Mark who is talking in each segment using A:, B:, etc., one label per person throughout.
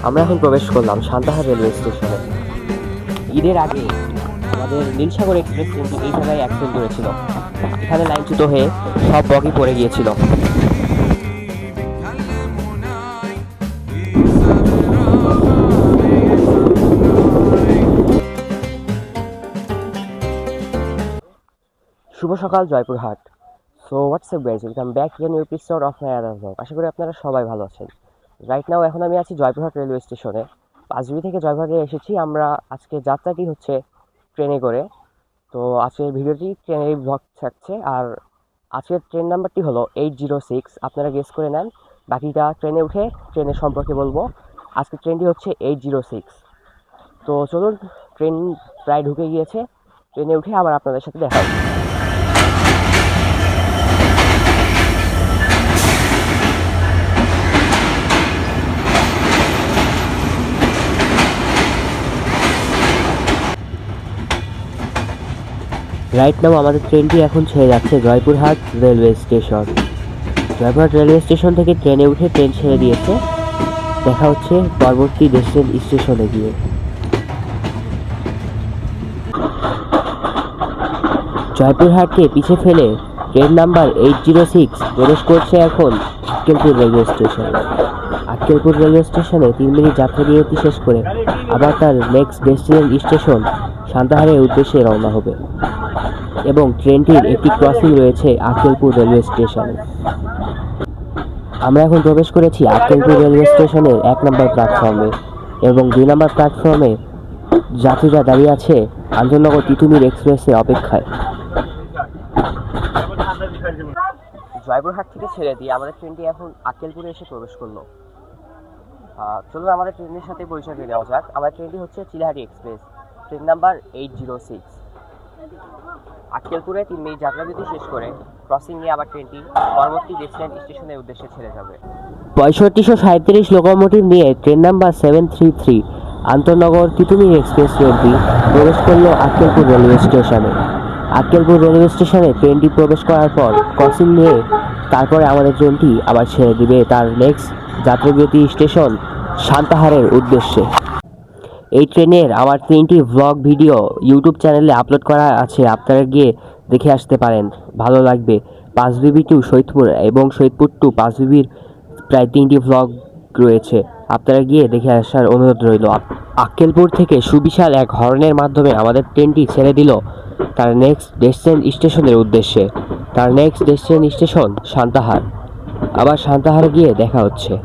A: আমরা এখন প্রবেশ করলাম সান্তাহার রেলওয়ে স্টেশনে। ঈদের আগে আমাদের নীলসাগর এক্সপ্রেস ট্রেনটি এই জায়গায় অ্যাক্সিডেন্ট করেছিল। এখানে লাইনচ্যুত হয়ে সব বগি পড়ে গিয়েছিল। শুভ সকাল Joypurhat. So WhatsApp guys, welcome back to the new episode of my other blog. আশা করি আপনারা সবাই ভালো আছেন। রাইট নাও এখন আমি আছি জয়পুরহাট রেলওয়ে স্টেশনে। পাঁচবি থেকে জয়পুরহাটে এসেছি আমরা। আজকে যাত্রাটি হচ্ছে ট্রেনে করে। তো আজকের ভিডিওটি ট্রেনের ব্লগ থাকছে। আর আজকের ট্রেন নাম্বারটি হলো 806। আপনারা গেস করে নেন, বাকিটা ট্রেনে উঠে ট্রেনের সম্পর্কে বলবো। আজকের ট্রেনটি হচ্ছে 806। তো চলুন, ট্রেন প্রায় ঢুকে গিয়েছে। ট্রেনে উঠে আবার আপনাদের সাথে দেখা হবে। রাইট নাও আমাদের ট্রেনটি এখন ছেড়ে যাচ্ছে Joypurhat railway station. Joypurhat railway station থেকে ট্রেনে উঠে ট্রেন ছেড়ে দিয়েছে। দেখা হচ্ছে পরবর্তী স্টেশনে গিয়ে। জয়পুরহাটকে পিছে ফেলে ট্রেন নাম্বার 806 প্রবেশ করছে এখন Akkelpur railway station. Akkelpur railway স্টেশনে 3 মিনিট যাত্রা বিরতি শেষ করে আবার তার নেক্সট স্টেশন সান্তাহারের উদ্দেশ্যে রওনা হবে। এবং ট্রেনটির একটি ক্রসিং রয়েছে আক্কেলপুর রেলওয়ে স্টেশনে। আমরা এখন প্রবেশ করেছি আক্কেলপুর রেলওয়ে স্টেশনের 1 নম্বর প্ল্যাটফর্মে এবং 2 নম্বর প্ল্যাটফর্মে যাত্রীরা দাঁড়িয়ে আছে আঞ্জননগর তিতুমির এক্সপ্রেসের অপেক্ষায়। জয়পুরহাট থেকে ছেড়ে দিয়ে আমাদের ট্রেনটি এখন আক্কেলপুরে এসে প্রবেশ করলো। চলুন আমাদের ট্রেনের সাথে পরিচয় দিয়ে দেওয়া যাক। আমাদের ট্রেনটি হচ্ছে Chilahati express, train number 806। আক্কেলপুরে 3 minute যাত্রা বিরতি শেষ করে ক্রসিং নিয়ে আবার ট্রেনটি পরবর্তী স্টেশনের উদ্দেশ্যে ছেড়ে যাবে। 6537 লোকোমোটিভ নিয়ে ট্রেন নাম্বার 733 আন্তনগর তিতুমির এক্সপ্রেস ট্রেনটি প্রবেশ করলো আক্কেলপুর রেলওয়ে স্টেশনে। আক্কেলপুর রেলওয়ে স্টেশনে ট্রেনটি প্রবেশ করার পর ক্রসিং নিয়ে তারপরে আমাদের ট্রেনটি আবার ছেড়ে দিবে তার নেক্সট যাত্রাবিরতি স্টেশন সান্তাহারের উদ্দেশ্যে। এই ট্রেনের আমার 3টি ভ্লগ ভিডিও ইউটিউব চ্যানেলে আপলোড করা আছে, আপনারা গিয়ে দেখে আসতে পারেন, ভালো লাগবে। পাঁচবিবি টু সৈয়দপুর এবং সৈয়দপুর টু পাঁচবিবির প্রায় 3টি ভ্লগ রয়েছে, আপনারা গিয়ে দেখে আসার অনুরোধ রইল। আক্কেলপুর থেকে সুবিশাল এক হর্নের মাধ্যমে আমাদের ট্রেনটি ছেড়ে দিল তার নেক্সট স্টেশনের উদ্দেশ্যে। তার নেক্সট স্টেশন সান্তাহার। আবার সান্তাহারে গিয়ে দেখা হচ্ছে।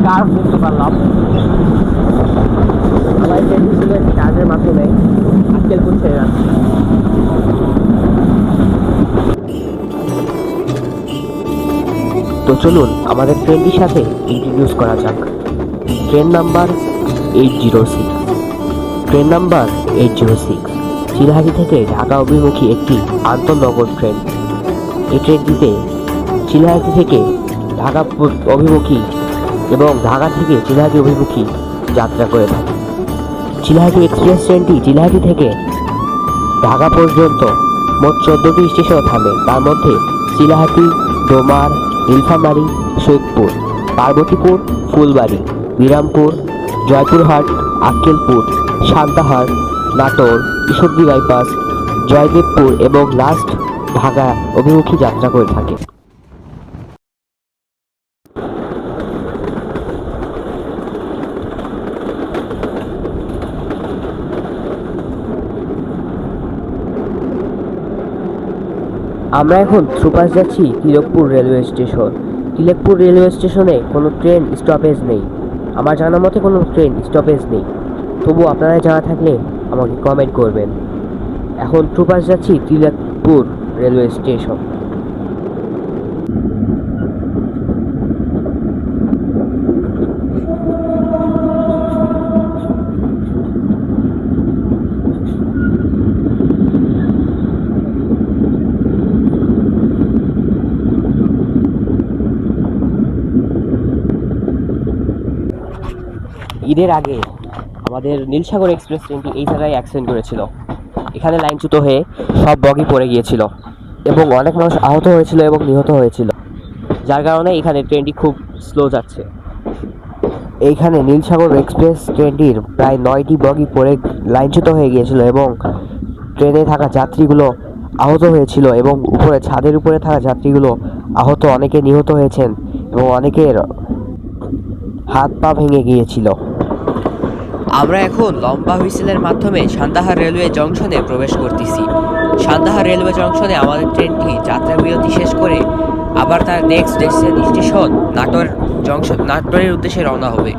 A: কার্ভ দেখতে পারলাম। আমার ট্রেনটি ছিল একটি কাজের মাধ্যমে আক্কেলপুর ছেড়ে যাচ্ছে। তো চলুন আমাদের ট্রেনটির সাথে ইন্ট্রোডিউস করা যাক। Train number 806। Train number 806 Chilahati থেকে ঢাকা অভিমুখী একটি আন্তঃনগর ট্রেন। এই ট্রেনটিতে চিলাহাটি থেকে ঢাকা অভিমুখী এবং ঢাকা থেকে চিলাহাটি অভিমুখী যাত্রা করে থাকে। চিলাহাটি এক্সপ্রেস ট্রেনটি চিলাহাটি থেকে ঢাকা পর্যন্ত মোট 14টি স্টেশন থামে। তার মধ্যে চিলাহাটি, ডোমার, নীলফামারী, সৈয়দপুর, পার্বতীপুর, ফুলবাড়ি, বিরামপুর, জয়পুরহাট, আক্কেলপুর, সান্তাহার, নাটোর, ঈশ্বরদী বাইপাস, জয়দেবপুর এবং লাস্ট ঢাকা অভিমুখী যাত্রা করে থাকে। আমরা এখন থ্রুপাস যাচ্ছি Tilakpur railway station. Tilakpur railway স্টেশনে কোনো ট্রেন স্টপেজ নেই, আমার জানা মতে কোনো ট্রেন স্টপেজ নেই। তবু আপনারা জানা থাকলে আমাকে কমেন্ট করবেন। এখন থ্রুপাস যাচ্ছি তিলকপুর রেলওয়ে স্টেশন। ঈদের আগে আমাদের নীলসাগর এক্সপ্রেস ট্রেনটি এই জায়গায় অ্যাক্সিডেন্ট করেছিল। এখানে লাইনচ্যুত হয়ে সব বগি পড়ে গিয়েছিল এবং অনেক মানুষ আহত হয়েছিল এবং নিহত হয়েছিল, যার কারণে এখানে ট্রেনটি খুব স্লো যাচ্ছে। এইখানে নীলসাগর এক্সপ্রেস ট্রেনটির প্রায় 9টি বগি পড়ে লাইনচ্যুত হয়ে গিয়েছিল এবং ট্রেনে থাকা যাত্রীগুলো আহত হয়েছিল এবং ছাদের উপরে থাকা যাত্রীগুলো আহত, অনেকে নিহত হয়েছেন এবং অনেকের হাত পা ভেঙে গিয়েছিল। আমরা এখন লম্বা হুইসেলের মাধ্যমে সান্তাহার রেলওয়ে জংশনে প্রবেশ করতেছি। সান্তাহার রেলওয়ে জংশনে আমাদের ট্রেনটি যাত্রা বিরতি শেষ করে আবার তার নেক্সট স্টেশন নাটোরের উদ্দেশ্যে রওনা হবে।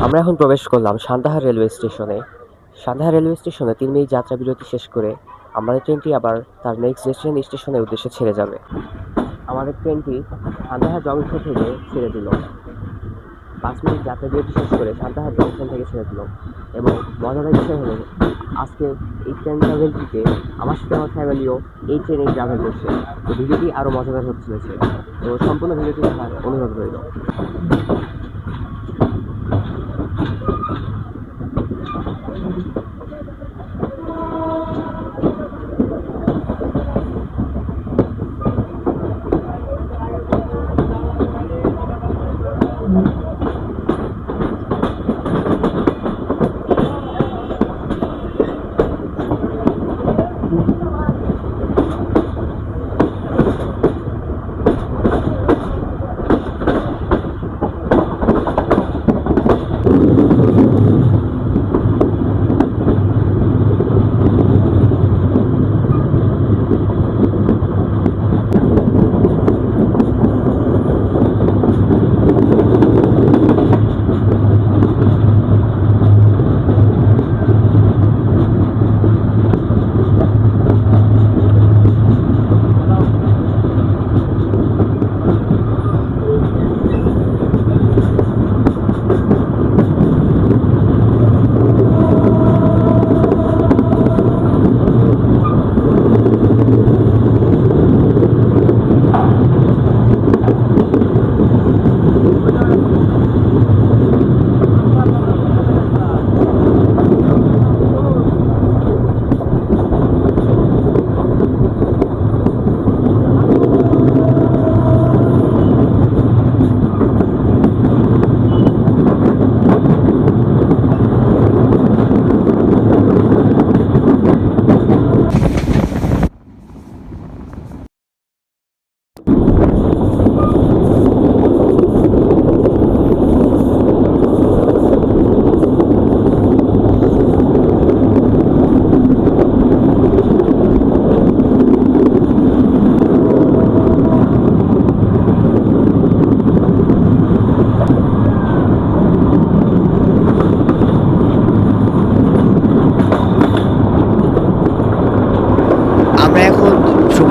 A: আমরা এখন প্রবেশ করলাম সান্তাহার রেলওয়ে স্টেশনে। সান্তাহার রেলওয়ে স্টেশনে 3 মিনিট যাত্রা বিরতি শেষ করে আমাদের ট্রেনটি আবার তার নেক্সট স্টেশনের উদ্দেশ্যে ছেড়ে যাবে। আমাদের ট্রেনটি সান্তাহার জংশন থেকে ছেড়ে দিল। 5 মিনিট যাত্রা বিরতি শেষ করে সান্তাহার জংশন থেকে ছেড়ে দিল। এবং মজাদার বিষয় হলো, আজকে এই ট্রেন ট্রাভেলটিতে আমার সাথে আমার ফ্যামিলিও এই ট্রেনেই ট্রাভেল করছে। তো ভিডিওটি আরও মজাদার হতে চলেছে, তো সম্পূর্ণ ভিডিওটি দেখার অনুরোধ রইল।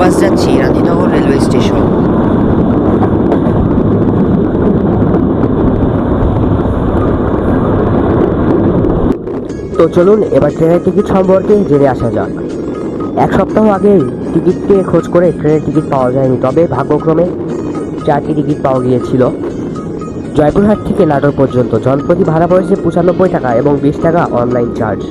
A: বাস যাচ্ছি রানীনগর রেলওয়ে স্টেশন। তো চলুন এবার ট্রেনের টিকিট সম্পর্কে জেনে আসা যাক। এক সপ্তাহ আগে টিকিটকে খোঁজ করে ট্রেনের টিকিট পাওয়া যায়নি, তবে ভাগ্যক্রমে 4টি টিকিট পাওয়া গিয়েছিল। জয়পুরহাট থেকে নাটোর পর্যন্ত জনপ্রতি ভাড়া পড়েছে 95 টাকা এবং 20 টাকা অনলাইন চার্জ।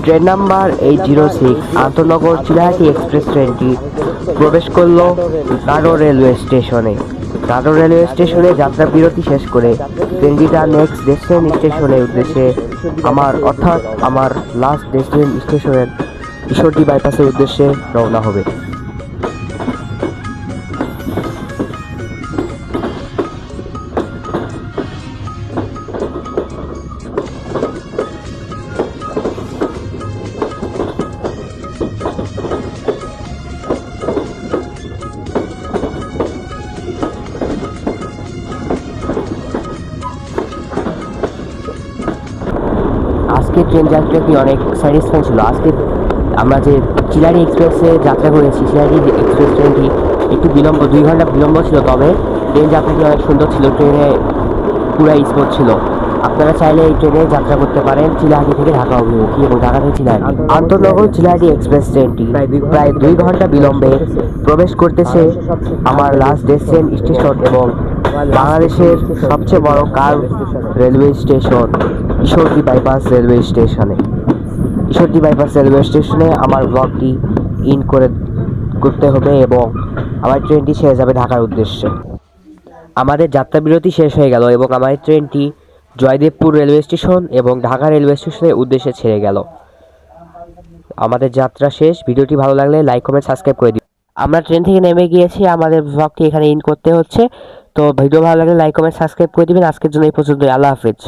A: ট্রেন নাম্বার 806 আন্তনগর চিলাহাটি এক্সপ্রেস ট্রেনটি প্রবেশ করল নাটোর রেলওয়ে স্টেশনে। নাটোর রেলওয়ে স্টেশনে যাত্রা বিরতি শেষ করে ট্রেনটিটা নেক্সট ডেস্টিনেশন স্টেশনের উদ্দেশ্যে আমার লাস্ট ডেস্টিনেশন স্টেশনের ঈশ্বরদী বাইপাসের উদ্দেশ্যে রওনা হবে। আজকে ট্রেন যাত্রাটি অনেক স্যাটিসফাই ছিল। আজকে আমরা যে চিলাহাটি এক্সপ্রেসে যাত্রা করেছি, চিলাহাটি এক্সপ্রেস ট্রেনটি একটু 2 ঘন্টা বিলম্ব ছিল, তবে ট্রেন যাত্রাটি অনেক সুন্দর ছিল। ট্রেনে পুরা স্মুথ ছিল। আপনারা চাইলে এই ট্রেনে যাত্রা করতে পারেন চিলাহাটি থেকে ঢাকা অভিমুখী এবং ঢাকা থেকে চিলাহাটি। আন্তনগর চিলাহাটি এক্সপ্রেস ট্রেনটি প্রায় 2 ঘন্টা বিলম্বে প্রবেশ করতেছে আমার লাস্ট ডেস্টিনেশন স্টেশন এবং বাংলাদেশের সবচেয়ে বড় কার railway station Ishwardi bypass railway স্টেশনে। ঈশ্বরদী বাইপাস রেলওয়ে স্টেশনে আমার ব্লগটি করতে হবে এবং আমার ট্রেনটি ছেড়ে যাবে ঢাকার উদ্দেশ্যে। আমাদের যাত্রা বিরতি শেষ হয়ে গেল এবং আমার ট্রেনটি জয়দেবপুর রেলওয়ে স্টেশন এবং ঢাকা রেলওয়ে স্টেশনের উদ্দেশ্যে ছেড়ে গেল। আমাদের যাত্রা শেষ। ভিডিওটি ভালো লাগলে লাইক কমেন্ট সাবস্ক্রাইব করে দিন। আমরা ট্রেন থেকে নেমে গিয়েছি, আমাদের ব্লগটি এখানে করতে হচ্ছে। তো ভিডিও ভালো লাগলে লাইক কমেন্ট সাবস্ক্রাইব করে দিবেন। আজকের জন্য এই পর্যন্তই। আল্লাহ হাফেজ।